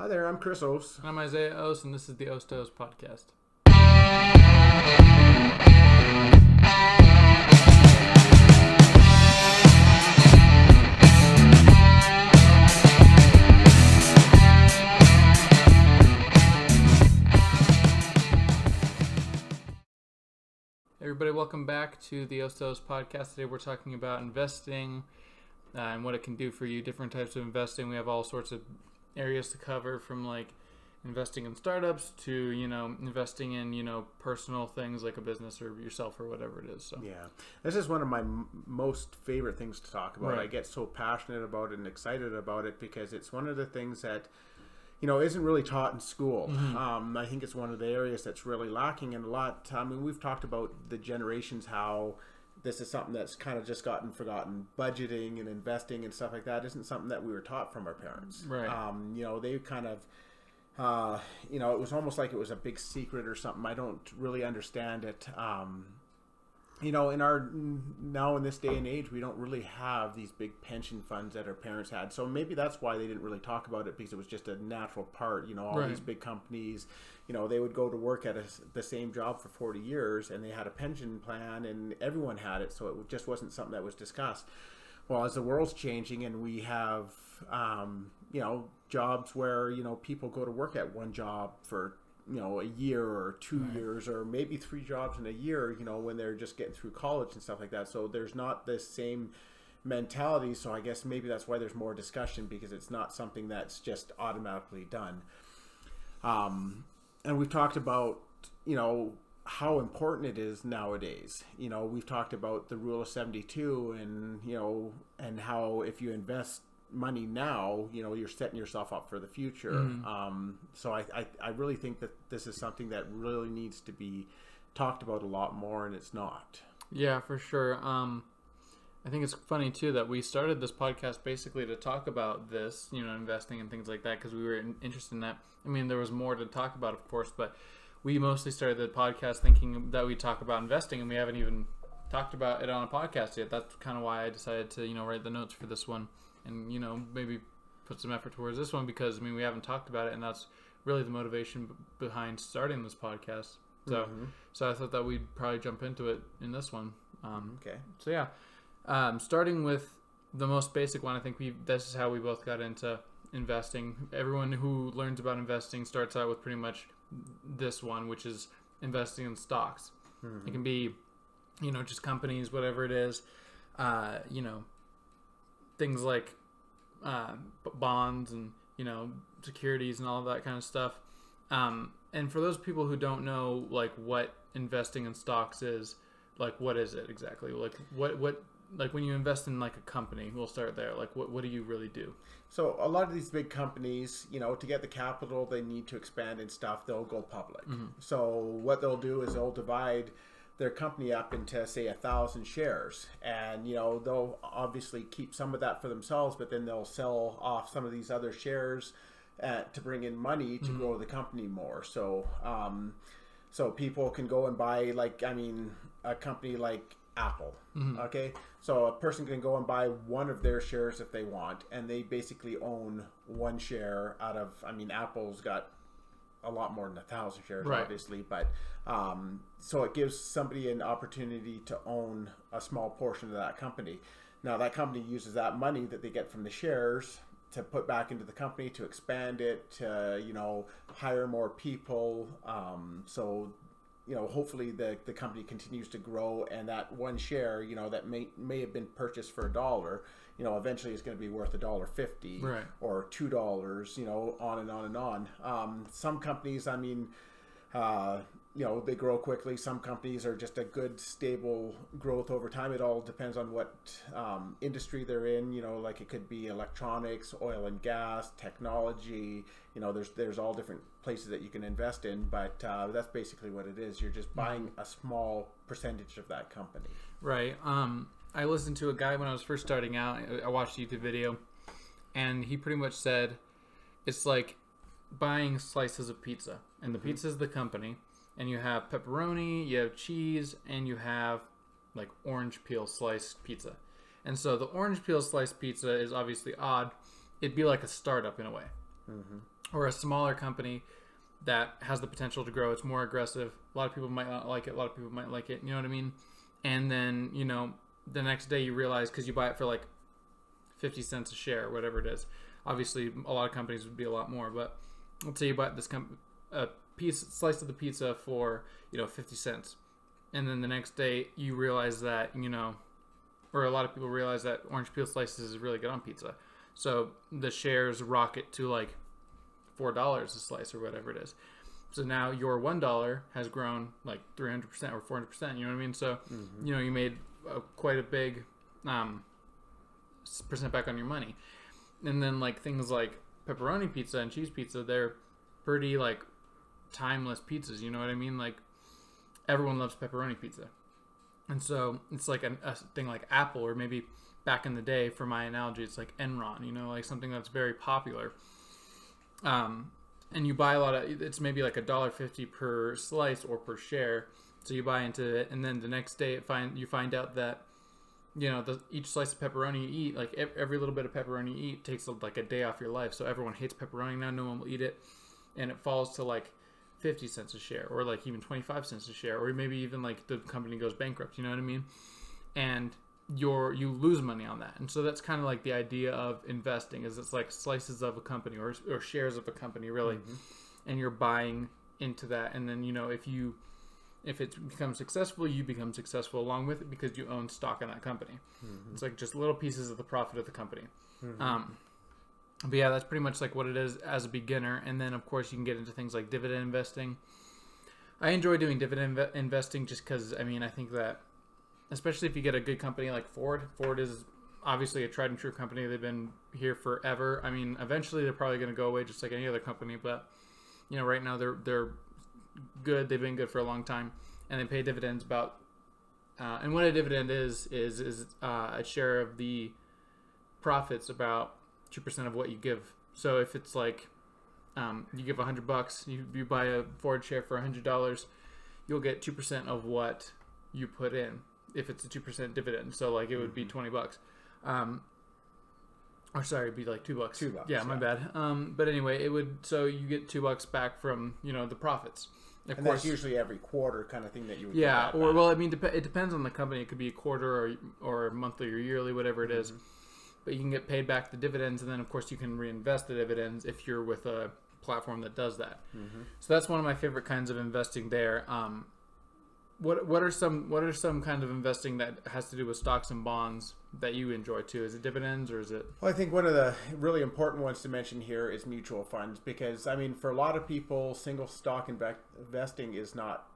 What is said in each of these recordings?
Hi there, I'm Chris Aos. I'm Isaiah Aos, and this is the Aos-to-Aos podcast. Everybody, welcome back to the Aos-to-Aos podcast. Today we're talking about investing and what it can do for you, different types of investing. We have all sorts of areas to cover, from like investing in startups to, investing in, personal things like a business or yourself or whatever it is. So yeah, this is one of my most favorite things to talk about. Right. I get so passionate about it and excited about it because it's one of the things that isn't really taught in school. Mm-hmm. I think it's one of the areas that's really lacking in a lot. I mean, we've talked about the generations, how this is something that's kind of just gotten forgotten. Budgeting and investing and stuff like that isn't something that we were taught from our parents. Right. They kind of, it was almost like it was a big secret or something. I don't really understand it. In this day and age, we don't really have these big pension funds that our parents had. So maybe that's why they didn't really talk about it, because it was just a natural part. All Right. these big companies, they would go to work at the same job for 40 years and they had a pension plan and everyone had it. So it just wasn't something that was discussed. Well, as the world's changing and we have, jobs where, people go to work at one job for a year or 2 Right. years or maybe 3 jobs in a year, when they're just getting through college and stuff like that. So there's not this same mentality. So I guess maybe that's why there's more discussion, because it's not something that's just automatically done. And we've talked about, how important it is nowadays. We've talked about the rule of 72 and how if you invest money now, you're setting yourself up for the future. Mm-hmm. So I really think that this is something that really needs to be talked about a lot more, and it's not. Yeah, for sure. I think it's funny too that we started this podcast basically to talk about this, investing and things like that, because we were interested in that. I mean, there was more to talk about, of course, but we mostly started the podcast thinking that we'd talk about investing, and we haven't even talked about it on a podcast yet. That's kind of why I decided to, write the notes for this one and, maybe put some effort towards this one, because, we haven't talked about it, and that's really the motivation behind starting this podcast. So, So I thought that we'd probably jump into it in this one. Okay. So yeah, starting with the most basic one, I think this is how we both got into investing. Everyone who learns about investing starts out with pretty much this one, which is investing in stocks. Mm-hmm. It can be, just companies, whatever it is, things like bonds and, securities and all of that kind of stuff. And for those people who don't know, like, what investing in stocks is, like, what is it exactly? Like, what like when you invest in like a company, we'll start there. Like, what do you really do? So a lot of these big companies, to get the capital they need to expand and stuff, they'll go public. Mm-hmm. So what they'll do is they'll divide their company up into, say, 1,000 shares, and they'll obviously keep some of that for themselves, but then they'll sell off some of these other shares to bring in money to grow the company more. So so people can go and buy, a company like Apple. Okay, so a person can go and buy one of their shares if they want, and they basically own one share out of, Apple's got a lot more than 1,000 shares, Right. obviously, but so it gives somebody an opportunity to own a small portion of that company. Now that company uses that money that they get from the shares to put back into the company, to expand it, to hire more people. So hopefully the company continues to grow, and that one share, that may have been purchased for $1, eventually it's going to be worth $1.50, Right. or $2, on and on and on. Some companies, they grow quickly. Some companies are just a good, stable growth over time. It all depends on what industry they're in. Like it could be electronics, oil and gas, technology. There's all different places that you can invest in, but that's basically what it is. You're just buying a small percentage of that company. Right. I listened to a guy when I was first starting out. I watched a YouTube video, and he pretty much said it's like buying slices of pizza, and the pizza is the company, and you have pepperoni, you have cheese, and you have like orange peel sliced pizza. And so the orange peel sliced pizza is obviously odd. It'd be like a startup in a way. or a smaller company that has the potential to grow. It's more aggressive. A lot of people might not like it. A lot of people might like it. You know what I mean? And then, the next day you realize, because you buy it for like 50 cents a share or whatever it is. Obviously, a lot of companies would be a lot more, but let's say you buy this slice of the pizza for 50 cents, and then the next day you realize that or a lot of people realize that orange peel slices is really good on pizza, so the shares rocket to like $4 a slice or whatever it is. So now your $1 has grown like 300% or 400%. You know what I mean? So you made quite a big percent back on your money. And then like things like pepperoni pizza and cheese pizza, they're pretty like timeless pizzas. You know what I mean? Like everyone loves pepperoni pizza. And so it's like a thing like Apple, or maybe back in the day, for my analogy, it's like Enron, like something that's very popular. And you buy a lot of, it's maybe like $1.50 per slice or per share. So you buy into it, and then the next day you find out that each slice of pepperoni you eat, like every little bit of pepperoni you eat takes like a day off your life. So everyone hates pepperoni now. No one will eat it. And it falls to like 50 cents a share, or like even 25 cents a share, or maybe even like the company goes bankrupt. You know what I mean? And you lose money on that. And so that's kind of like the idea of investing, is it's like slices of a company or shares of a company, really. And you're buying into that. And then, if it becomes successful, you become successful along with it because you own stock in that company. It's like just little pieces of the profit of the company. But yeah, that's pretty much like what it is as a beginner. And then, of course, you can get into things like dividend investing. I enjoy doing dividend investing just because, I think that, especially if you get a good company like Ford. Ford is obviously a tried and true company. They've been here forever. Eventually they're probably going to go away just like any other company. But, right now they're good. They've been good for a long time, and they pay dividends about. And what a dividend is a share of the profits, about 2% of what you give. So if it's like you give $100, you buy a Ford share for $100, you'll get 2% of what you put in. If it's a 2% dividend, so like it would be $20. Or sorry, it'd be like $2. $2. Yeah, my bad. But anyway, so you get $2 back from the profits. Of course, that's usually every quarter kind of thing that you would. Yeah, or well, it depends on the company. It could be a quarter or monthly or yearly, whatever it is. But you can get paid back the dividends, and then of course you can reinvest the dividends if you're with a platform that does that. So that's one of my favorite kinds of investing there. What are some kind of investing that has to do with stocks and bonds that you enjoy too? Is it dividends, or is it? Well, I think one of the really important ones to mention here is mutual funds, because for a lot of people, single stock investing is not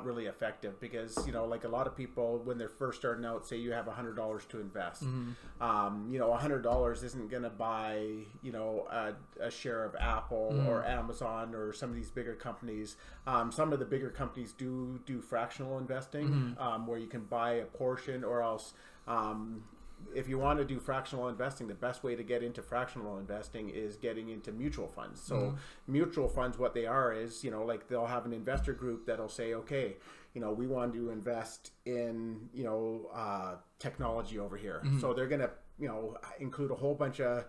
really effective, because like a lot of people, when they're first starting out, say you have $100 to invest, $100 isn't going to buy a share of Apple or Amazon or some of these bigger companies. Some of the bigger companies do fractional investing, where you can buy a portion, or else if you want to do fractional investing, the best way to get into fractional investing is getting into mutual funds. So mutual funds, what they are is, like they'll have an investor group that'll say, okay, we want to invest in, technology over here. So they're going to, include a whole bunch of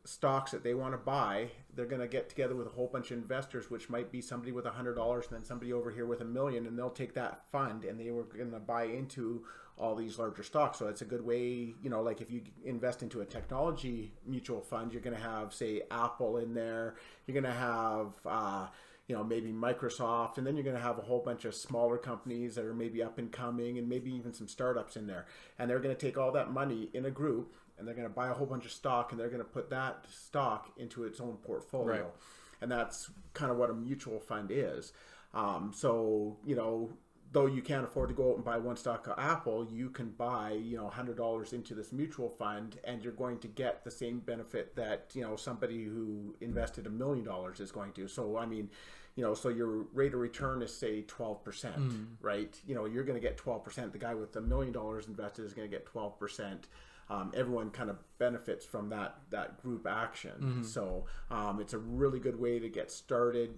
stocks that they want to buy. They're going to get together with a whole bunch of investors, which might be somebody with $100 and then somebody over here with $1 million, and they'll take that fund and they were going to buy into all these larger stocks. So it's a good way, like if you invest into a technology mutual fund, you're going to have, say, Apple in there. You're going to have, maybe Microsoft, and then you're going to have a whole bunch of smaller companies that are maybe up and coming, and maybe even some startups in there. And they're going to take all that money in a group, and they're going to buy a whole bunch of stock, and they're going to put that stock into its own portfolio. Right. And that's kind of what a mutual fund is. Though you can't afford to go out and buy one stock of Apple, you can buy, $100 into this mutual fund, and you're going to get the same benefit that, somebody who invested $1 million is going to. So, so your rate of return is, say, 12%, right? You're going to get 12%. The guy with $1 million invested is going to get 12%. Everyone kind of benefits from that group action. So it's a really good way to get started,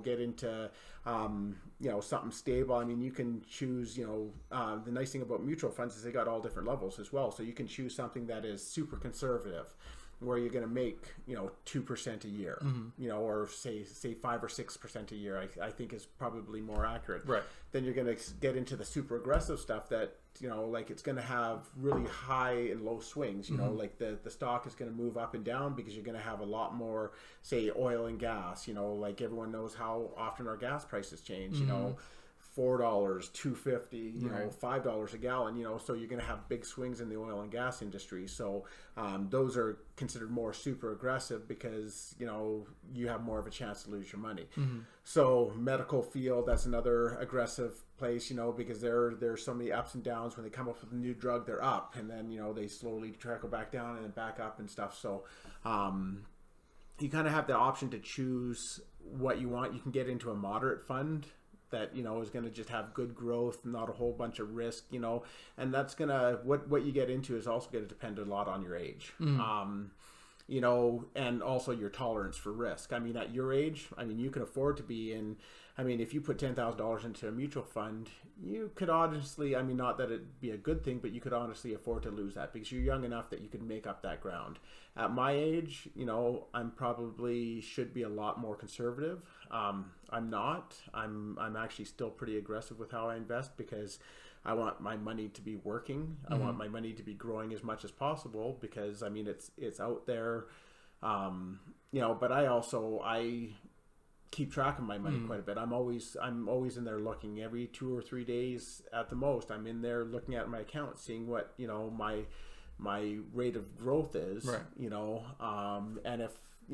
get into, something stable. You can choose, the nice thing about mutual funds is they got all different levels as well. So you can choose something that is super conservative, where you're going to make 2% a year, or say 5 or 6% a year. I think is probably more accurate. Right. Then you're going to get into the super aggressive stuff that like it's going to have really high and low swings. Like the stock is going to move up and down because you're going to have a lot more, say, oil and gas. Like everyone knows how often our gas prices change. $4, $2.50, $5 a gallon, so you're going to have big swings in the oil and gas industry. So those are considered more super aggressive because, you have more of a chance to lose your money. So medical field, that's another aggressive place, because there's so many ups and downs. When they come up with a new drug, they're up, and then, they slowly trickle back down and then back up and stuff. So you kind of have the option to choose what you want. You can get into a moderate fund that is going to just have good growth, not a whole bunch of risk, and that's gonna what you get into is also going to depend a lot on your age, and also your tolerance for risk. I mean, at your age, you can afford to be in. If you put $10,000 into a mutual fund, you could honestly, not that it'd be a good thing, but you could honestly afford to lose that because you're young enough that you could make up that ground. At my age, I'm probably should be a lot more conservative. I'm not. I'm actually still pretty aggressive with how I invest because I want my money to be working. I want my money to be growing as much as possible because it's out there. But I keep track of my money quite a bit. I'm always in there looking every 2 or 3 days at the most. I'm in there looking at my account, seeing what my rate of growth is. Right. And if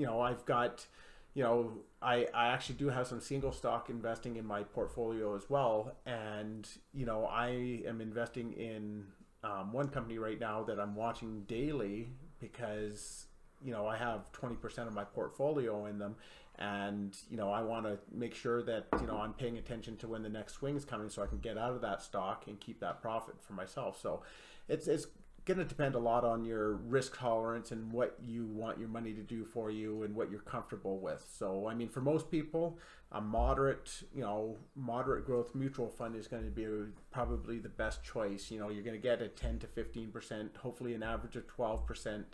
I've got I actually do have some single stock investing in my portfolio as well, and I am investing in one company right now that I'm watching daily because I have 20% of my portfolio in them. And, I want to make sure that, I'm paying attention to when the next swing is coming so I can get out of that stock and keep that profit for myself. So it's going to depend a lot on your risk tolerance and what you want your money to do for you and what you're comfortable with. So, for most people, a moderate growth mutual fund is going to be probably the best choice. You're going to get a 10 to 15%, hopefully an average of 12%,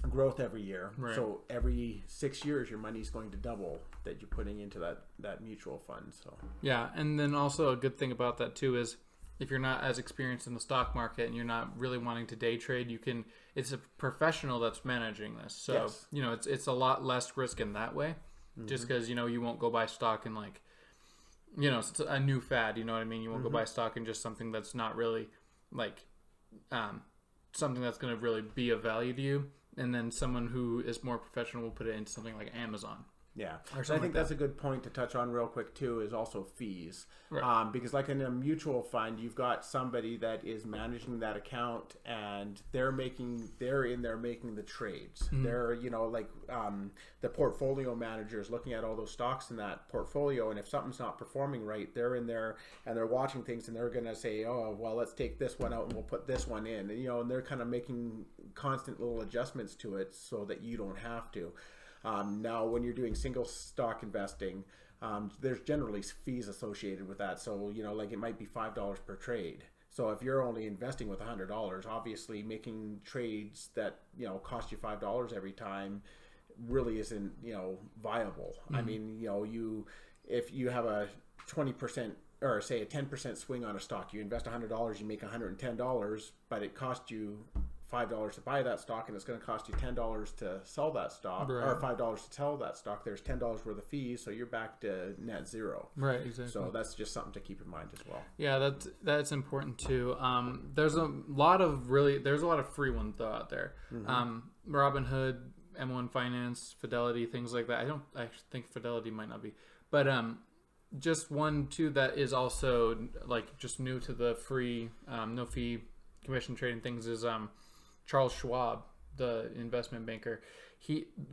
growth every year. Right. So every 6 years your money's going to double that you're putting into that mutual fund. So yeah, and then also a good thing about that too is if you're not as experienced in the stock market and you're not really wanting to day trade, it's a professional that's managing this. So yes. It's a lot less risk in that way. Just because you won't go buy stock and it's a new fad, you know what I mean? You won't go buy stock in just something that's not really something that's going to really be of value to you. And then someone who is more professional will put it into something like Amazon. Yeah, I think that's a good point to touch on real quick too, is also fees. Right. Because like in a mutual fund, you've got somebody that is managing that account and they're in there making the trades. They're, the portfolio manager is looking at all those stocks in that portfolio, and if something's not performing right, they're in there and they're watching things and they're going to say, oh, well, let's take this one out and we'll put this one in. And, and they're kind of making constant little adjustments to it so that you don't have to. Now, when you're doing single stock investing, there's generally fees associated with that. So, it might be $5 per trade. So if you're only investing with $100, obviously making trades that, cost you $5 every time really isn't, viable. If you have a 20% or say a 10% swing on a stock, you invest $100, you make $110, but it cost you $5 to buy that stock and it's going to cost you $10 to sell that stock, right, or $5 to sell that stock. There's $10 worth of fees, so you're back to net zero. Right, exactly. So that's just something to keep in mind as well. Yeah, that's important too. There's a lot of free ones though out there. Robinhood, M1 Finance, Fidelity, things like that. I think Fidelity might not be, but just one too that is also just new to the free no fee commission trading things is Charles Schwab, the investment banker.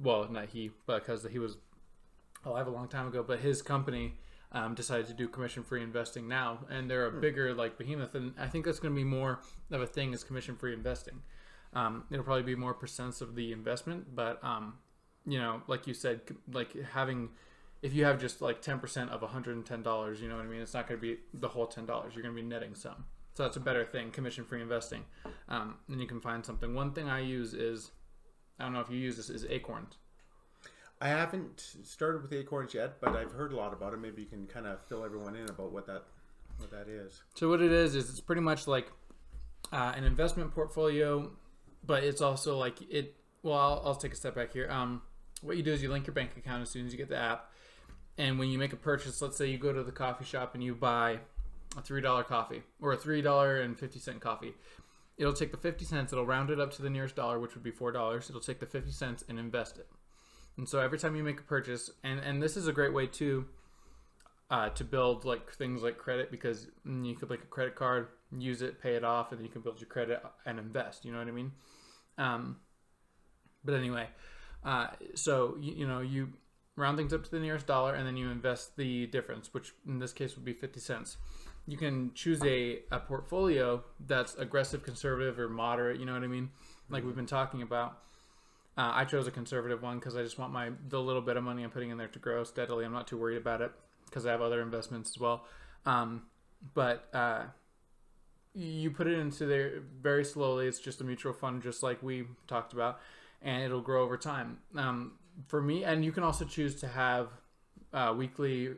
Not he, because he was alive a long time ago, but his company decided to do commission-free investing now, and they're a bigger behemoth, and I think that's going to be more of a thing as commission-free investing. It'll probably be more percents of the investment, but like you said, if you have just 10% of $110, you know what I mean? It's not going to be the whole $10. You're going to be netting some. So that's a better thing, commission-free investing. And you can find something. One thing I use is, I don't know if you use this, is Acorns. I haven't started with Acorns yet, but I've heard a lot about it. Maybe you can kind of fill everyone in about what that is. So what it is it's pretty much like an investment portfolio, but it's also like it. Well, I'll take a step back here. What you do is you link your bank account as soon as you get the app, and when you make a purchase, let's say you go to the coffee shop and you buy a $3 coffee or a $3.50 coffee. It'll take the 50 cents, it'll round it up to the nearest dollar, which would be $4. It'll take the 50 cents and invest it. And so every time you make a purchase, and this is a great way to build like things like credit, because you could like a credit card, use it, pay it off, and then you can build your credit and invest. You know what I mean? But anyway, so you round things up to the nearest dollar, and then you invest the difference, which in this case would be 50 cents. You can choose a portfolio that's aggressive, conservative, or moderate. You know what I mean? Like we've been talking about. I chose a conservative one because I just want the little bit of money I'm putting in there to grow steadily. I'm not too worried about it because I have other investments as well. But you put it into there very slowly. It's just a mutual fund, just like we talked about, and it'll grow over time. For me, and you can also choose to have monthly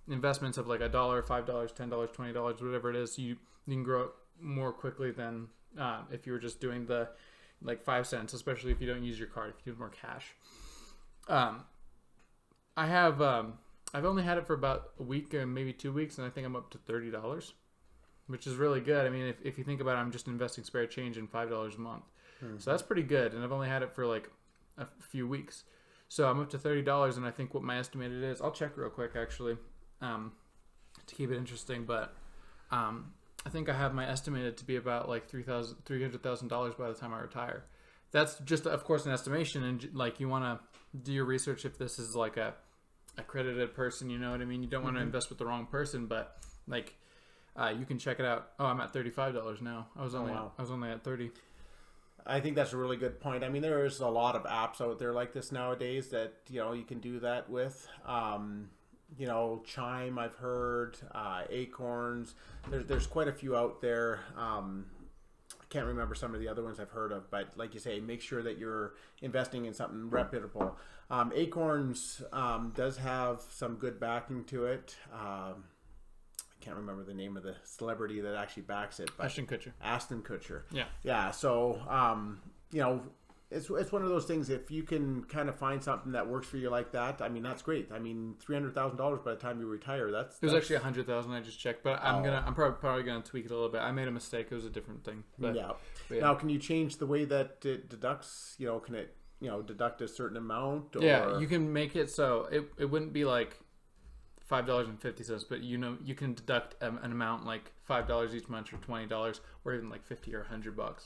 investments of like $1, $5, $10, $20, whatever it is. You can grow it more quickly than if you were just doing the like 5 cents, especially if you don't use your card, if you use more cash. I've only had it for about a week and maybe 2 weeks, and I think I'm up to $30, which is really good. I mean, if you think about it, I'm just investing spare change in $5 a month. So that's pretty good, and I've only had it for like a few weeks. So I'm up to $30, and I think what my estimated is, I'll check real quick actually, to keep it interesting, but I think I have my estimated to be about like $300,000 by the time I retire. That's just, of course, an estimation, and like you want to do your research if this is like a accredited person. You know what I mean? You don't want to invest with the wrong person, but like you can check it out. Oh, I'm at $35 now. I was only at 30. I think that's a really good point. I mean, there's a lot of apps out there like this nowadays that you can do that with. Chime, I've heard, Acorns. There's quite a few out there. I can't remember some of the other ones I've heard of, but like you say, make sure that you're investing in something reputable. Acorns does have some good backing to it. I can't remember the name of the celebrity that actually backs it. But Ashton Kutcher. Yeah. So, it's one of those things. If you can kind of find something that works for you like that, I mean, that's great. I mean, $300,000 by the time you retire, it was actually $100,000. I just checked, but I'm probably gonna tweak it a little bit. I made a mistake. It was a different thing. But yeah. Now, can you change the way that it deducts? Can it deduct a certain amount? Or... Yeah, you can make it so it wouldn't be like $5.50, but you can deduct an amount like $5 each month, or $20, or even like $50 or $100.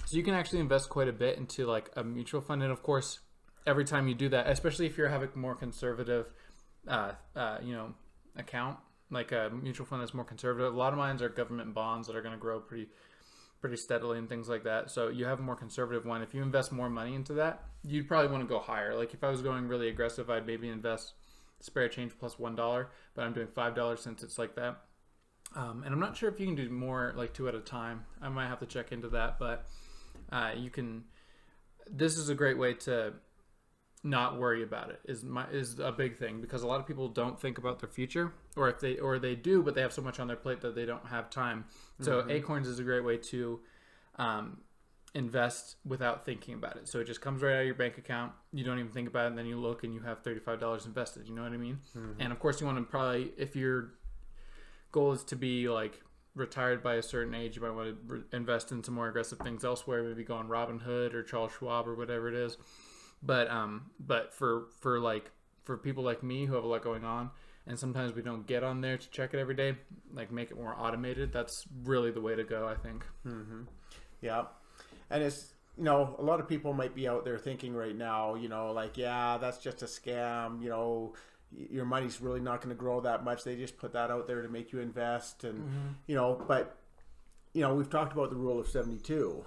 So you can actually invest quite a bit into like a mutual fund, and of course, every time you do that, especially if you're having a more conservative, account, like a mutual fund that's more conservative. A lot of mine are government bonds that are going to grow pretty steadily and things like that. So you have a more conservative one. If you invest more money into that, you'd probably want to go higher. Like if I was going really aggressive, I'd maybe invest spare change plus $1, but I'm doing $5 since it's like that. And I'm not sure if you can do more, like 2 at a time. I might have to check into that, but you can. This is a great way to not worry about it. Is a big thing, because a lot of people don't think about their future, or if they do, but they have so much on their plate that they don't have time. So Acorns is a great way to invest without thinking about it. So it just comes right out of your bank account. You don't even think about it, and then you look and you have $35 invested. You know what I mean? And of course, you want to probably, if your goal is to be like retired by a certain age, you might want to invest in some more aggressive things elsewhere. Maybe go on Robinhood or Charles Schwab or whatever it is. But for people like me who have a lot going on, and sometimes we don't get on there to check it every day, like make it more automated. That's really the way to go, I think. Yeah. And it's, a lot of people might be out there thinking right now, that's just a scam, your money's really not going to grow that much. They just put that out there to make you invest. And, but we've talked about the rule of 72,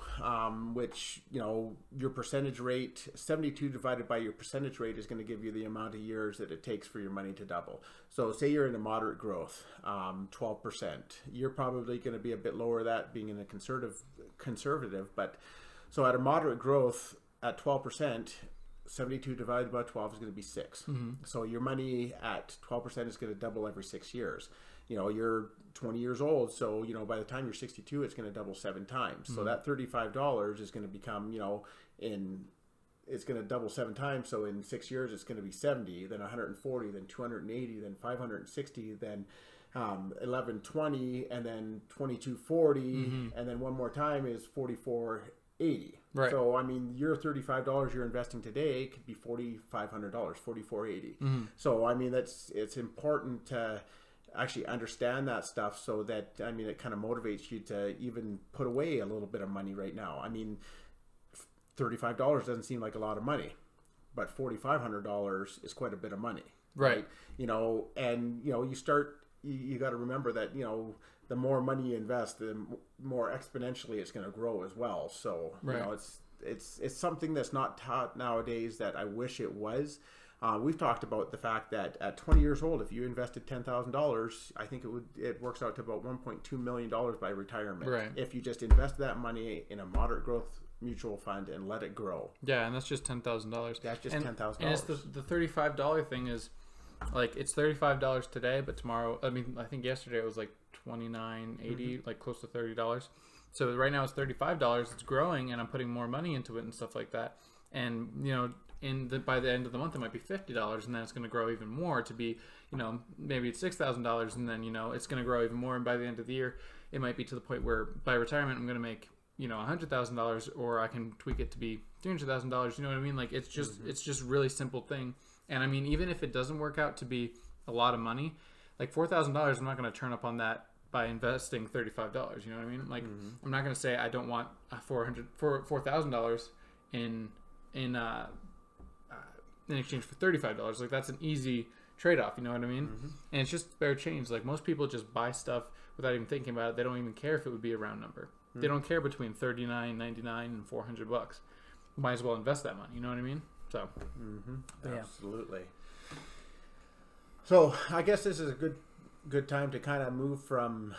which, your percentage rate, 72 divided by your percentage rate is going to give you the amount of years that it takes for your money to double. So say you're in a moderate growth, 12%. You're probably going to be a bit lower than that being in a conservative. But so at a moderate growth at 12%, 72 divided by 12 is going to be 6. So your money at 12% is going to double every 6 years. You're 20 years old, so by the time you're 62, it's going to double 7 times. So that $35 is going to become, it's going to double 7 times. So in 6 years, it's going to be 70, then 140, then 280, then 560, then 1120, and then 2240, and then one more time is 4480. Right. So your $35 you're investing today could be $4,500, $4,480. So it's important to actually understand that stuff, so that it kind of motivates you to even put away a little bit of money right now. $35 doesn't seem like a lot of money, but $4,500 is quite a bit of money, right? You got to remember that the more money you invest, the more exponentially it's going to grow as well. So it's something that's not taught nowadays that I wish it was. We've talked about the fact that at 20 years old, if you invested $10,000, I think it works out to about $1.2 million by retirement. Right. If you just invest that money in a moderate growth mutual fund and let it grow. Yeah, and that's just $10,000. That's just $10,000. And it's the $35 thing is, like, it's $35 today, but tomorrow, I think yesterday it was like $29.80, like close to $30. So right now it's $35. It's growing, and I'm putting more money into it and stuff like that. And by the end of the month, it might be $50, and then it's going to grow even more to be, maybe it's $6,000, and then it's going to grow even more. And by the end of the year, it might be to the point where by retirement, I'm going to make $100,000, or I can tweak it to be $300,000. You know what I mean? Like, it's just really simple thing. And even if it doesn't work out to be a lot of money, like $4,000, I'm not going to turn up on that by investing $35. You know what I mean? Like, I'm not going to say I don't want $4,000 in exchange for $35. Like, that's an easy trade-off, you know what I mean? And it's just spare change. Like, most people just buy stuff without even thinking about it. They don't even care if it would be a round number. They don't care between $39.99 and $400. Might as well invest that money, you know what I mean? So absolutely. So I guess this is a good time to kind of move from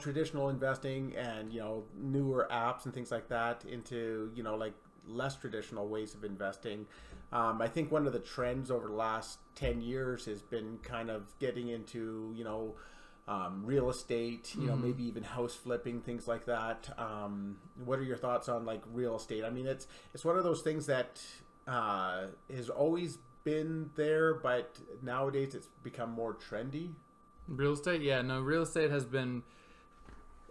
traditional investing and newer apps and things like that into like less traditional ways of investing. I think one of the trends over the last 10 years has been kind of getting into real estate, maybe even house flipping, things like that. What are your thoughts on like real estate? It's one of those things that has always been there, but nowadays it's become more trendy. Real estate? Yeah, no, real estate has been,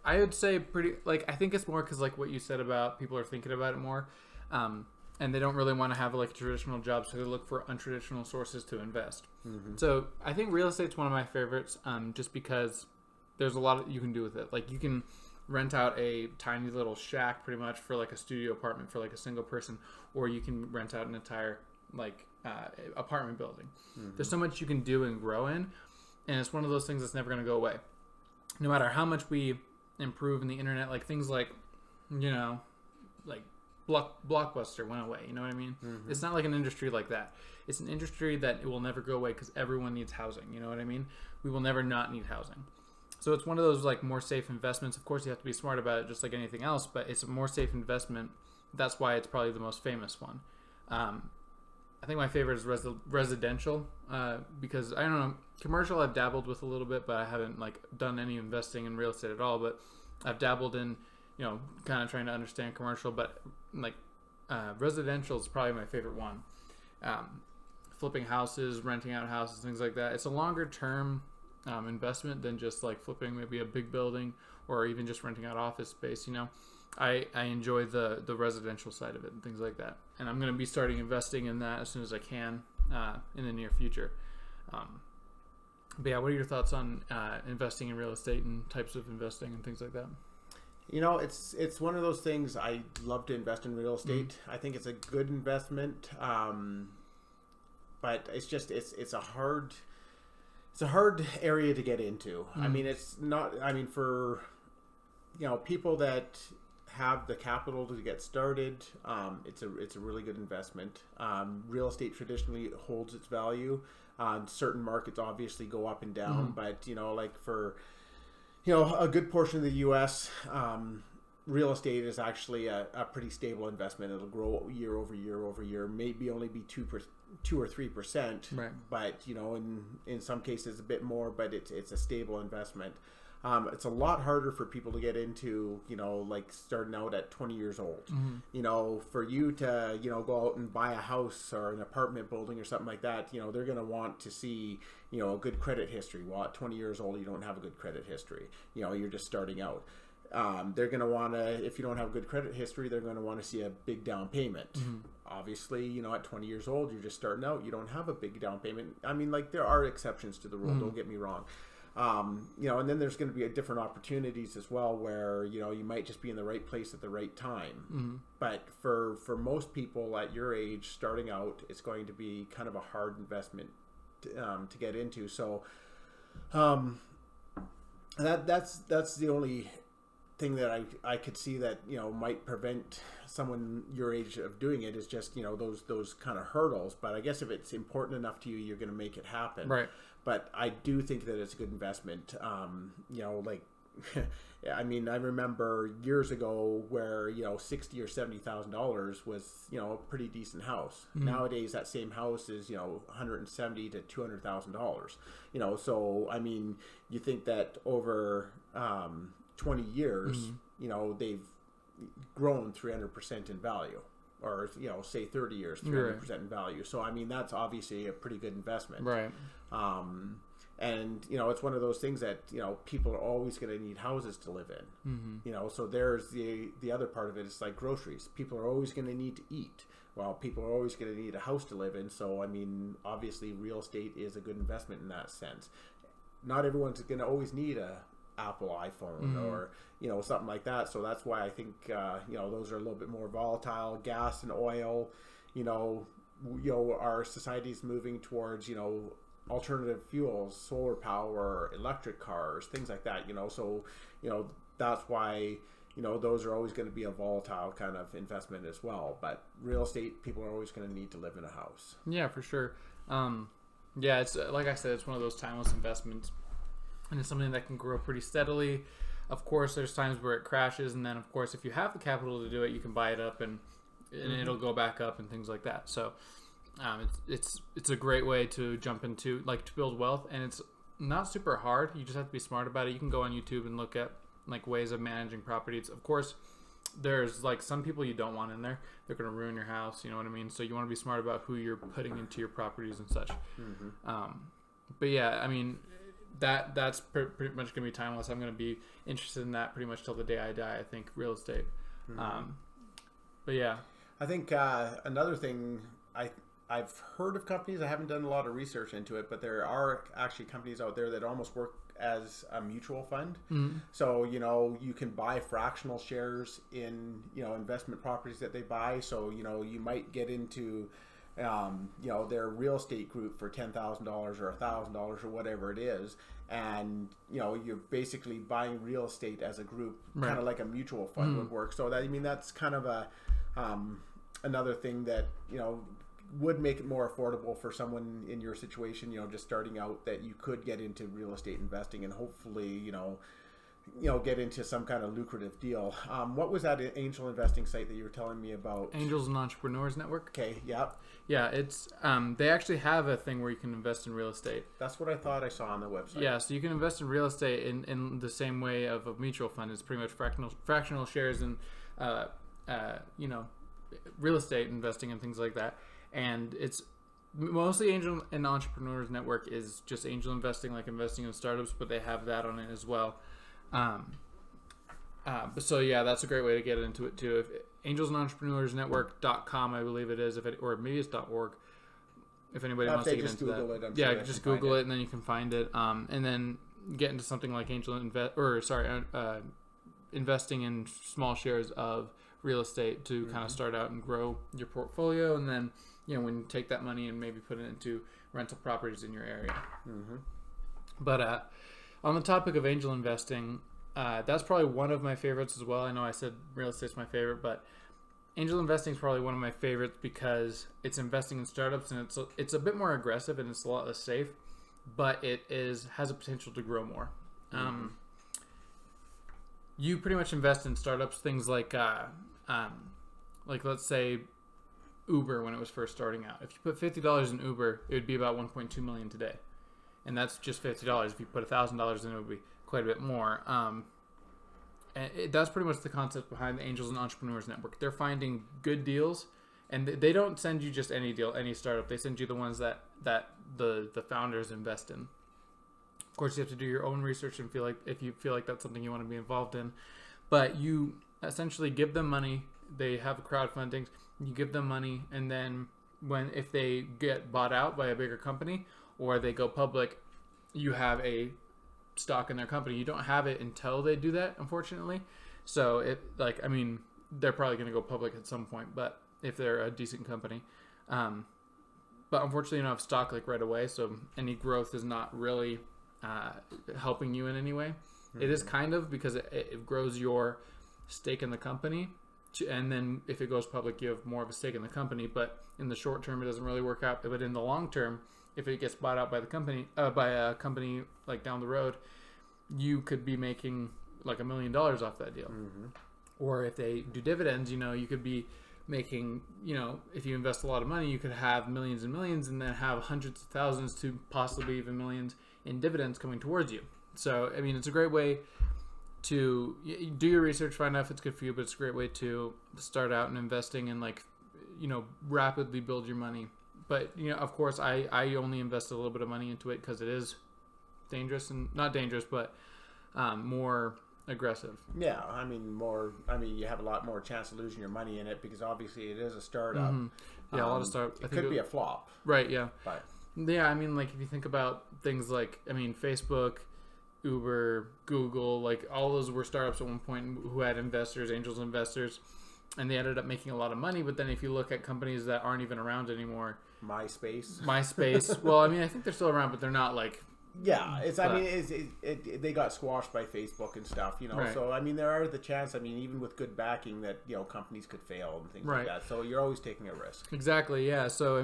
I would say, pretty, like, I think it's more because, like, what you said about people are thinking about it more, and they don't really want to have like a traditional job, so they look for untraditional sources to invest. So I think real estate's one of my favorites, just because there's a lot you can do with it. Like, you can rent out a tiny little shack pretty much for like a studio apartment for like a single person, or you can rent out an entire like apartment building. There's so much you can do and grow in, and it's one of those things that's never going to go away. No matter how much we improve in the internet, like things like, like Blockbuster went away, you know what I mean? It's not like an industry like that. It's an industry that it will never go away because everyone needs housing, you know what I mean? We will never not need housing. So it's one of those like more safe investments. Of course, you have to be smart about it, just like anything else, but it's a more safe investment. That's why it's probably the most famous one. I think my favorite is residential, because I don't know, commercial I've dabbled with a little bit, but I haven't like done any investing in real estate at all. But I've dabbled in, kind of trying to understand commercial, but like residential is probably my favorite one. Flipping houses, renting out houses, things like that. It's a longer term investment than just like flipping maybe a big building or even just renting out office space. I enjoy the residential side of it and things like that, and I'm going to be starting investing in that as soon as I can in the near future. But yeah, what are your thoughts on investing in real estate and types of investing and things like that? It's one of those things. I love to invest in real estate. I think it's a good investment, but it's just it's a hard. it's a hard area to get into. I mean, it's not. I mean, for people that have the capital to get started, it's a really good investment. Real estate traditionally holds its value. Certain markets obviously go up and down, but like for a good portion of the U.S., real estate is actually a pretty stable investment. It'll grow year over year over year. Maybe only be 2% or 3%, right? But in some cases a bit more. But it's a stable investment. It's a lot harder for people to get into, like starting out at 20 years old. For you to, go out and buy a house or an apartment building or something like that, they're going to want to see, a good credit history. Well, at 20 years old, you don't have a good credit history. You're just starting out. They're going to want to, if you don't have good credit history, they're going to want to see a big down payment. Obviously, at 20 years old, you're just starting out. You don't have a big down payment. I mean, like there are exceptions to the rule. Don't get me wrong. And then there's going to be different opportunities as well where, you might just be in the right place at the right time. But for most people at your age starting out, it's going to be kind of a hard investment to get into. So that's the only thing that I could see that, might prevent someone your age of doing it is just, those kind of hurdles. But I guess if it's important enough to you, you're going to make it happen. Right. But I do think that it's a good investment. Like, I mean, I remember years ago where, $60,000 or $70,000 was, a pretty decent house. Nowadays, that same house is, $170,000 to $200,000. So, I mean, you think that over 20 years, they've grown 300% in value. Or, say 30 years, 300% in value. So, I mean, that's obviously a pretty good investment. Right. And, it's one of those things that, people are always going to need houses to live in. So there's the other part of it. It's like groceries. People are always going to need to eat. Well, people are always going to need a house to live in. So, I mean, obviously real estate is a good investment in that sense. Not everyone's going to always need a Apple iPhone or something like that. So that's why I think those are a little bit more volatile. Gas and oil, our society's moving towards alternative fuels, solar power, electric cars, things like that. So that's why those are always going to be a volatile kind of investment as well. But real estate, people are always going to need to live in a house. Yeah, for sure. It's like I said, it's one of those timeless investments. And it's something that can grow pretty steadily. Of course, there's times where it crashes, and then of course, if you have the capital to do it, you can buy it up, and it'll go back up and things like that. So, it's a great way to jump into, like, to build wealth, and it's not super hard. You just have to be smart about it. You can go on YouTube and look at like ways of managing properties. Of course, there's like some people you don't want in there. They're going to ruin your house. You know what I mean? So you want to be smart about who you're putting into your properties and such. But yeah, I mean. That's pretty much going to be timeless. I'm going to be interested in that pretty much till the day I die, I think, real estate. But yeah. I think another thing, I've heard of companies, I haven't done a lot of research into it, but there are actually companies out there that almost work as a mutual fund. So, you can buy fractional shares in, investment properties that they buy. So, you might get into their real estate group for $10,000 or $1,000 or whatever it is, and you're basically buying real estate as a group, kind of like a mutual fund would work. So that, I mean, that's kind of a another thing that would make it more affordable for someone in your situation, just starting out, that you could get into real estate investing and hopefully get into some kind of lucrative deal. What was that angel investing site that you were telling me about? Angels and Entrepreneurs Network. Okay, yep. Yeah, it's they actually have a thing where you can invest in real estate. That's what I thought I saw on the website. Yeah, so you can invest in real estate in the same way of a mutual fund. It's pretty much fractional shares in real estate investing and things like that. And it's mostly Angel and Entrepreneurs Network is just angel investing, like investing in startups, but they have that on it as well. So yeah, that's a great way to get into it too. If angelsandentrepreneurssnetwork.com, I believe it is, or maybe it's .org. If anybody wants to get into that, just Google it and then you can find it. And then get into something like investing in small shares of real estate to kind of start out and grow your portfolio, and then when you take that money and maybe put it into rental properties in your area. But on the topic of angel investing, that's probably one of my favorites as well. I know I said real estate's my favorite, but angel investing is probably one of my favorites because it's investing in startups, and it's a bit more aggressive and it's a lot less safe, but it has a potential to grow more. You pretty much invest in startups, things like let's say Uber when it was first starting out. If you put $50 in Uber, it would be about 1.2 million today, and that's just $50. If you put $1,000 in, it would be quite a bit more. That's pretty much the concept behind the Angels and Entrepreneurs Network. They're finding good deals, and they don't send you just any deal, any startup. They send you the ones that the founders invest in. Of course, you have to do your own research and if you feel like that's something you want to be involved in. But you essentially give them money. They have crowdfunding. You give them money, and then if they get bought out by a bigger company or they go public, you have a stock in their company. You don't have it until they do that, unfortunately. So they're probably going to go public at some point, but if they're a decent company, but unfortunately you don't have stock right away. So any growth is not really helping you in any way. It is kind of, because it grows your stake in the company, and then if it goes public, you have more of a stake in the company. But in the short term, it doesn't really work out. But in the long term, if it gets bought out by by a company down the road, you could be making $1 million off that deal. Or if they do dividends, you could be making, if you invest a lot of money, you could have millions and millions, and then have hundreds of thousands to possibly even millions in dividends coming towards you. So it's a great way to do your research, find out if it's good for you, but it's a great way to start out in investing and rapidly build your money. But of course, I only invest a little bit of money into it because it is dangerous, and not dangerous, but more aggressive. Yeah, you have a lot more chance of losing your money in it because obviously it is a startup. Yeah, a lot of startups. It could be a flop. Right. Yeah. But yeah, if you think about things Facebook, Uber, Google, all those were startups at one point who had investors, angels investors, and they ended up making a lot of money. But then if you look at companies that aren't even around anymore, MySpace. Well, I think they're still around, but they're not Yeah, they got squashed by Facebook and stuff, Right. So there are the chance. Even with good backing, that companies could fail and things like that. So you're always taking a risk. Exactly. Yeah. So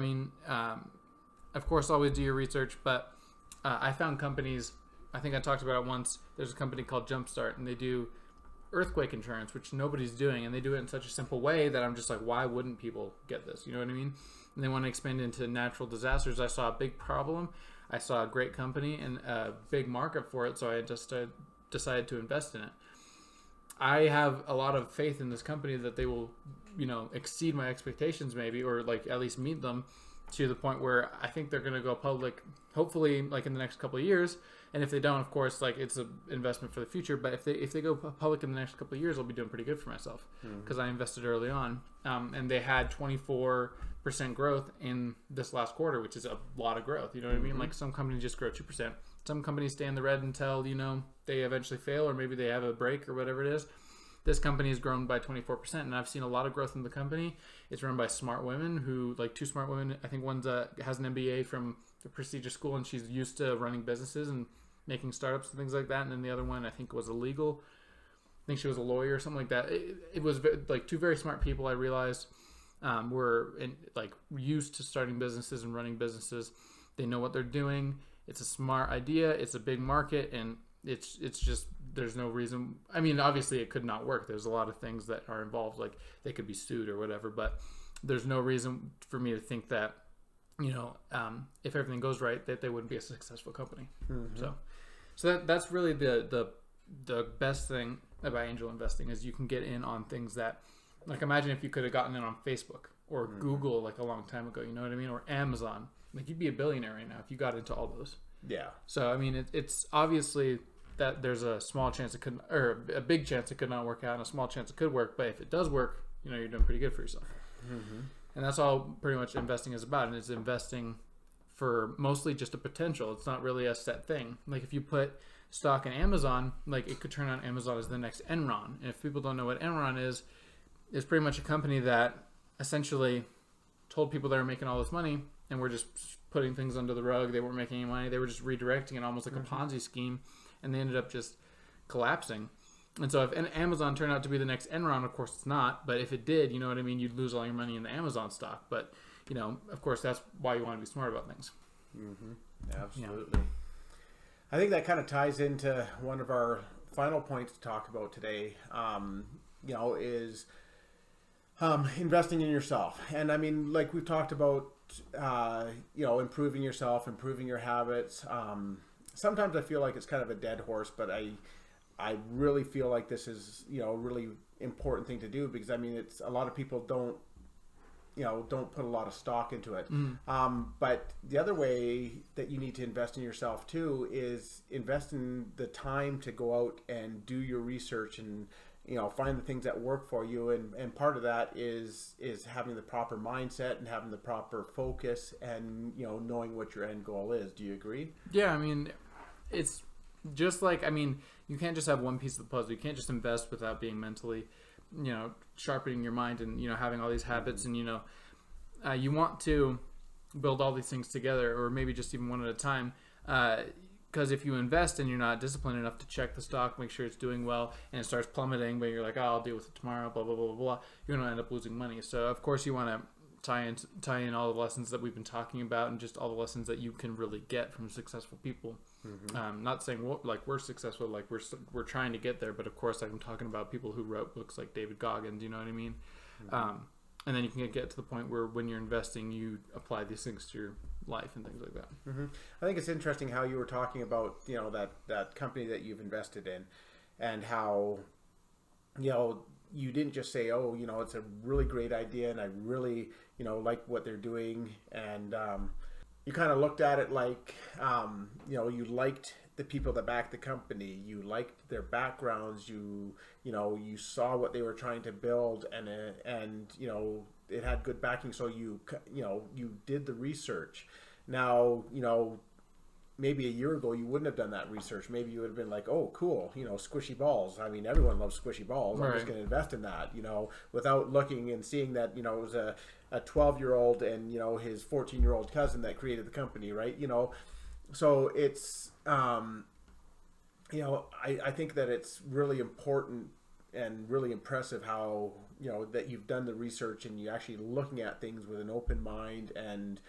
of course, always do your research. But I found companies. I think I talked about it once. There's a company called Jumpstart, and they do earthquake insurance, which nobody's doing, and they do it in such a simple way that I'm just why wouldn't people get this? You know what I mean? And they want to expand into natural disasters. I saw a big problem. I saw a great company and a big market for it, so I just decided to invest in it. I have a lot of faith in this company that they will, exceed my expectations maybe, or at least meet them to the point where I think they're going to go public, hopefully in the next couple of years. And if they don't, of course, it's an investment for the future. But if they go public in the next couple of years, I'll be doing pretty good for myself because I invested early on. And they had 24% growth in this last quarter, which is a lot of growth. You know what I mean? Some companies just grow 2%. Some companies stay in the red until, they eventually fail, or maybe they have a break or whatever it is. This company has grown by 24%, and I've seen a lot of growth in the company. It's run by smart women who, two smart women. I think one's has an MBA from a prestigious school, and she's used to running businesses and making startups and things like that. And then the other one, I think, was illegal. I think she was a lawyer or something like that. It was two very smart people. I realized were used to starting businesses and running businesses. They know what they're doing. It's a smart idea. It's a big market, and it's just there's no reason. Obviously it could not work. There's a lot of things that are involved, they could be sued or whatever. But there's no reason for me to think that if everything goes right, that they wouldn't be a successful company. So that's really the best thing about angel investing is you can get in on things that, imagine if you could have gotten in on Facebook or Google a long time ago, you know what I mean, or Amazon. You'd be a billionaire right now if you got into all those. Yeah. So it's obviously that there's a small chance it could, or a big chance it could not work out, and a small chance it could work. But if it does work, you're doing pretty good for yourself. And that's all pretty much investing is about, and it's investing for mostly just a potential. It's not really a set thing. If you put stock in Amazon, it could turn out Amazon as the next Enron. And if people don't know what Enron is pretty much a company that essentially told people they were making all this money and were just putting things under the rug. They weren't making any money. They were just redirecting it almost like a Ponzi scheme, and they ended up just collapsing. And so if Amazon turned out to be the next Enron, of course it's not. But if it did, you know what I mean, you'd lose all your money in the Amazon stock. But, you know, of course, that's why you want to be smart about things. Absolutely. Yeah. I think that kind of ties into one of our final points to talk about today, you know, is investing in yourself. And I mean, like we've talked about, you know, improving yourself, improving your habits. Sometimes I feel like it's kind of a dead horse, but I really feel like this is, you know, a really important thing to do, because I mean, it's a lot of people don't put a lot of stock into it. But the other way that you need to invest in yourself too is invest in the time to go out and do your research and, you know, find the things that work for you. And part of that is having the proper mindset and having the proper focus and, you know, knowing what your end goal is. Do you agree? Yeah. I mean, it's just like, I mean, you can't just have one piece of the puzzle. You can't just invest without being mentally, you know, sharpening your mind and, you know, having all these habits. And, you know, you want to build all these things together, or maybe just even one at a time. Because if you invest and you're not disciplined enough to check the stock, make sure it's doing well, and it starts plummeting, but you're like, oh, I'll deal with it tomorrow, blah, blah, blah, blah, blah, you're going to end up losing money. So, of course, you want to tie in all the lessons that we've been talking about, and just all the lessons that you can really get from successful people. Not saying like we're successful, like we're trying to get there, but of course I'm talking about people who wrote books like David Goggins, you know what I mean? And then you can get to the point where when you're investing, you apply these things to your life and things like that. I think it's interesting how you were talking about, you know, that company that you've invested in, and how, you know, you didn't just say, oh, you know, it's a really great idea and I really, you know, like what they're doing. And you kind of looked at it like, you know, you liked the people that backed the company, you liked their backgrounds, you know, you saw what they were trying to build, and you know, it had good backing. So you know, you did the research. Now, you know, maybe a year ago you wouldn't have done that research. Maybe you would have been like, oh, cool, you know, squishy balls. I mean, everyone loves squishy balls. I'm just going to invest in that, you know, without looking and seeing that, you know, it was a 12-year-old and, you know, his 14-year-old cousin that created the company, right? You know, so it's, you know, I think that it's really important and really impressive how, you know, that you've done the research and you're actually looking at things with an open mind, and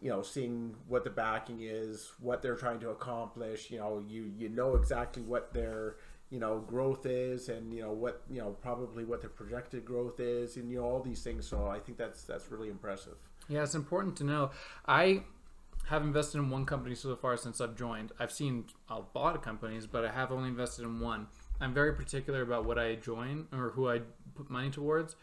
you know, seeing what the backing is, what they're trying to accomplish. You know, you know exactly what their, you know, growth is, and, you know, what, you know, probably what their projected growth is, and, you know, all these things. So I think that's really impressive. Yeah, it's important to know. I have invested in one company so far since I've joined. I've seen a lot of companies, but I have only invested in one. I'm very particular about what I join or who I put money towards,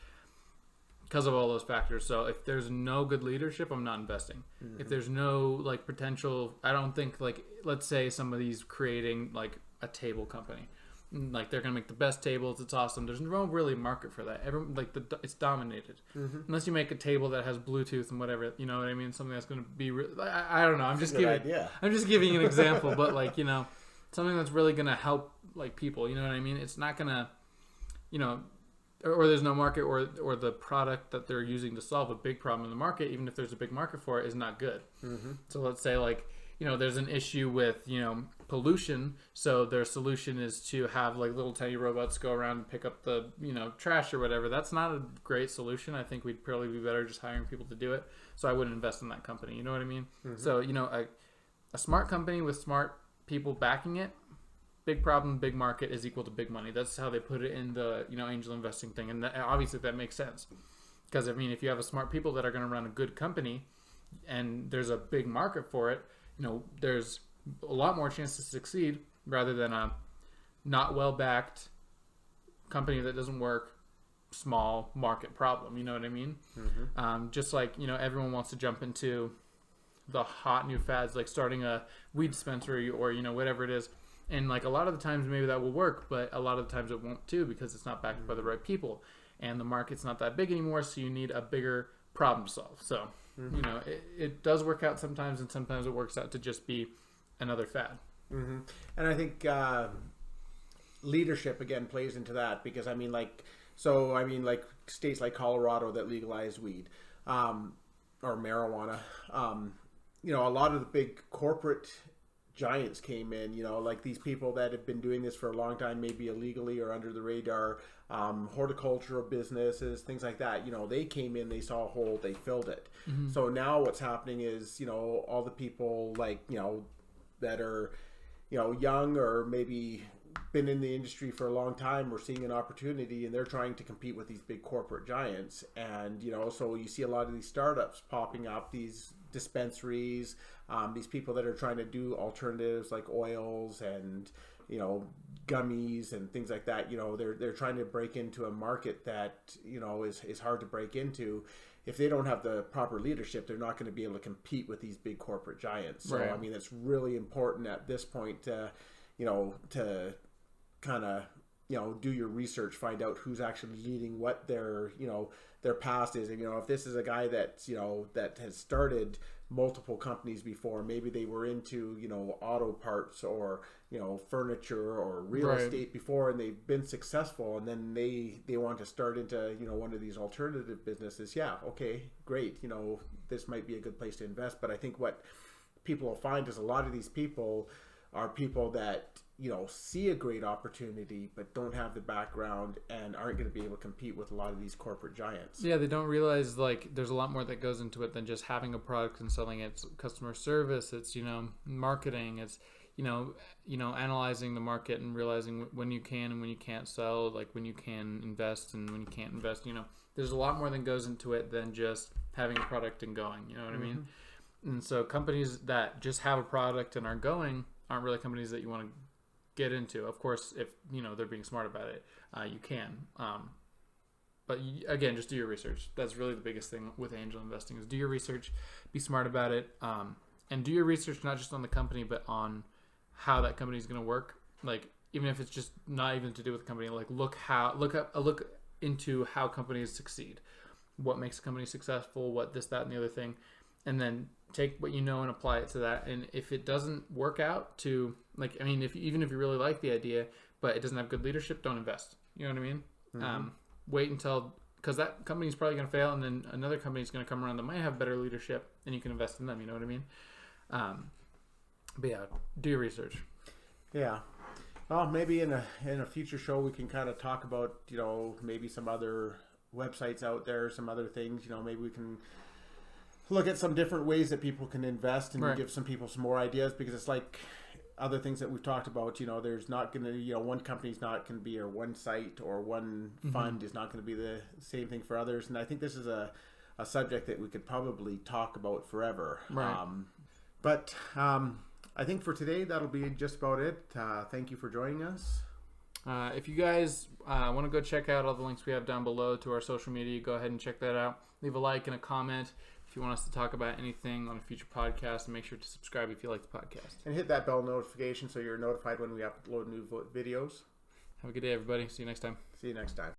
because of all those factors. So if there's no good leadership, I'm not investing. If there's no like potential, I don't think, like, let's say somebody's creating like a table company, like they're gonna make the best tables, it's awesome. There's no really market for that. Everyone, like, it's dominated. Unless you make a table that has Bluetooth and whatever, you know what I mean? Something that's gonna be I don't know. I'm just giving an example, but, like, you know, something that's really gonna help, like, people. You know what I mean? It's not gonna, you know. Or there's no market, or the product that they're using to solve a big problem in the market, even if there's a big market for it, is not good. So let's say, like, you know, there's an issue with, you know, pollution. So their solution is to have like little tiny robots go around and pick up the, you know, trash or whatever. That's not a great solution. I think we'd probably be better just hiring people to do it. So I wouldn't invest in that company. You know what I mean? So, you know, a smart company with smart people backing it, big problem, big market is equal to big money. That's how they put it in the, you know, angel investing thing. And obviously that makes sense. Because, I mean, if you have a smart people that are going to run a good company and there's a big market for it, you know, there's a lot more chance to succeed rather than a not well-backed company that doesn't work, small market problem. You know what I mean? Just like, you know, everyone wants to jump into the hot new fads, like starting a weed dispensary or, you know, whatever it is. And, like, a lot of the times maybe that will work, but a lot of the times it won't too, because it's not backed by the right people. And the market's not that big anymore, so you need a bigger problem to solve. So, you know, it does work out sometimes, and sometimes it works out to just be another fad. And I think leadership, again, plays into that, because, I mean, like, states like Colorado that legalize weed. or marijuana. You know, a lot of the big corporate giants came in, you know, like these people that have been doing this for a long time, maybe illegally or under the radar, horticultural businesses, things like that. You know, they came in, they saw a hole, they filled it. So now what's happening is, you know, all the people like, you know, that are, you know, young or maybe been in the industry for a long time, we're seeing an opportunity and they're trying to compete with these big corporate giants. And, you know, so you see a lot of these startups popping up, these dispensaries, these people that are trying to do alternatives like oils and, you know, gummies and things like that. You know, they're trying to break into a market that, you know, is hard to break into. If they don't have the proper leadership, they're not going to be able to compete with these big corporate giants. So, Right. I mean, it's really important at this point to, you know, to kind of, you know, do your research, find out who's actually leading, what their, you know, their past is. And, you know, if this is a guy that's, you know, that has started multiple companies before, maybe they were into, you know, auto parts or, you know, furniture or real Right. estate before, and they've been successful, and then they want to start into, you know, one of these alternative businesses. Yeah, okay, great, you know, this might be a good place to invest. But I think what people will find is a lot of these people are people that, you know, see a great opportunity but don't have the background and aren't going to be able to compete with a lot of these corporate giants. Yeah, they don't realize like there's a lot more that goes into it than just having a product and selling it. It's customer service, it's, you know, marketing, it's, you know, analyzing the market and realizing when you can and when you can't sell, like when you can invest and when you can't invest. You know, there's a lot more that goes into it than just having a product and going, you know what I mean? And so companies that just have a product and are going aren't really companies that you want to get into. Of course, if, you know, they're being smart about it, you can. But again, just do your research. That's really the biggest thing with angel investing is do your research, be smart about it, and do your research not just on the company, but on how that company is going to work. Like, even if it's just not even to do with the company, like look into how companies succeed, what makes a company successful, what this, that, and the other thing, and then take what you know and apply it to that. And if it doesn't work out to, like, I mean, even if you really like the idea, but it doesn't have good leadership, don't invest. You know what I mean? Wait until, because that company is probably going to fail, and then another company is going to come around that might have better leadership, and you can invest in them. You know what I mean? But yeah, do your research. Yeah. Well, maybe in a future show we can kind of talk about, you know, maybe some other websites out there, some other things. You know, maybe we can look at some different ways that people can invest and Right. give some people some more ideas, because it's like other things that we've talked about. You know, there's not going to, you know, one company's not going to be, or one site or one fund is not going to be the same thing for others. And I think this is a subject that we could probably talk about forever. Right. But I think for today, that'll be just about it. Thank you for joining us. If you guys want to go check out all the links we have down below to our social media, go ahead and check that out. Leave a like and a comment if you want us to talk about anything on a future podcast, and make sure to subscribe if you like the podcast. And hit that bell notification so you're notified when we upload new videos. Have a good day, everybody. See you next time. See you next time.